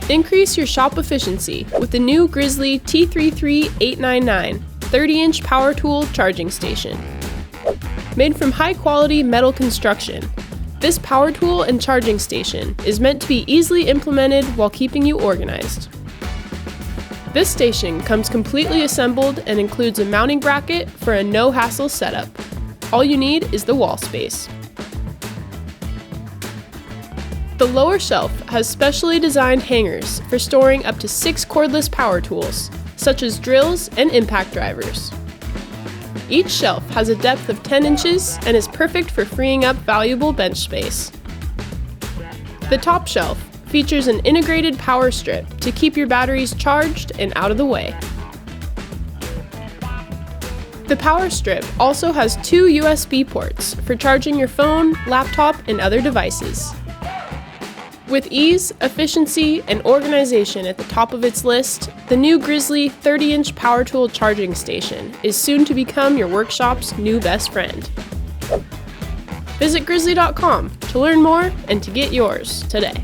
Increase your shop efficiency with the new Grizzly T33899 30-inch power tool charging station. Made from high-quality metal construction, this power tool and charging station is meant to be easily implemented while keeping you organized. This station comes completely assembled and includes a mounting bracket for a no-hassle setup. All you need is the wall space. The lower shelf has specially designed hangers for storing up to 6 cordless power tools, such as drills and impact drivers. Each shelf has a depth of 10 inches and is perfect for freeing up valuable bench space. The top shelf features an integrated power strip to keep your batteries charged and out of the way. The power strip also has 2 USB ports for charging your phone, laptop, and other devices. With ease, efficiency, and organization at the top of its list, the new Grizzly 30-inch power tool charging station is soon to become your workshop's new best friend. Visit grizzly.com to learn more and to get yours today.